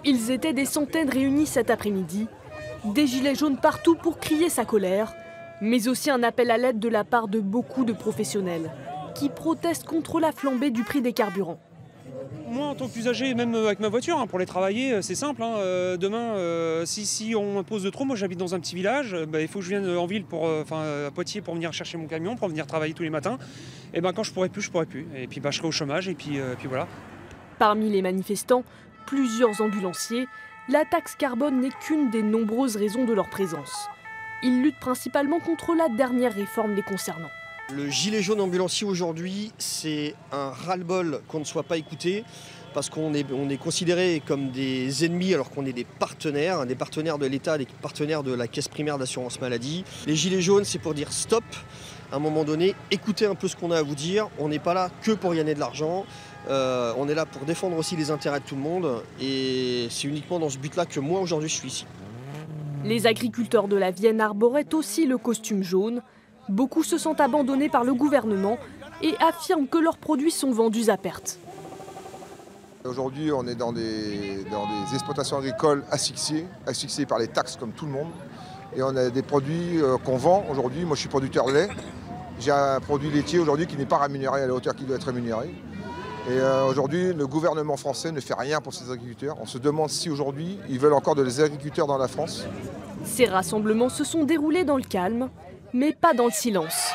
Ils étaient des centaines réunis cet après-midi. Des gilets jaunes partout pour crier sa colère, mais aussi un appel à l'aide de la part de beaucoup de professionnels qui protestent contre la flambée du prix des carburants. Moi, en tant qu'usager, même avec ma voiture, pour les travailler, c'est simple. Demain, si on m'impose de trop, moi j'habite dans un petit village, il faut que je vienne en ville, à Poitiers, pour venir chercher mon camion, pour venir travailler tous les matins. Et quand je pourrai plus. Et puis je serai au chômage, et puis voilà. Parmi les manifestants, plusieurs ambulanciers. La taxe carbone n'est qu'une des nombreuses raisons de leur présence. Ils luttent principalement contre la dernière réforme les concernant. Le gilet jaune ambulancier aujourd'hui, c'est un ras-le-bol qu'on ne soit pas écouté, parce qu'on est considérés comme des ennemis alors qu'on est des partenaires de l'État, des partenaires de la caisse primaire d'assurance maladie. Les gilets jaunes, c'est pour dire stop, à un moment donné, écoutez un peu ce qu'on a à vous dire. On n'est pas là que pour gagner de l'argent, on est là pour défendre aussi les intérêts de tout le monde, et c'est uniquement dans ce but-là que moi aujourd'hui je suis ici. Les agriculteurs de la Vienne arboraient aussi le costume jaune. Beaucoup se sentent abandonnés par le gouvernement et affirment que leurs produits sont vendus à perte. Aujourd'hui, on est dans des exploitations agricoles asphyxiées par les taxes comme tout le monde. Et on a des produits qu'on vend aujourd'hui. Moi, je suis producteur de lait. J'ai un produit laitier aujourd'hui qui n'est pas rémunéré à la hauteur qu'il doit être rémunéré. Et aujourd'hui, le gouvernement français ne fait rien pour ces agriculteurs. On se demande si aujourd'hui, ils veulent encore des agriculteurs dans la France. Ces rassemblements se sont déroulés dans le calme, mais pas dans le silence.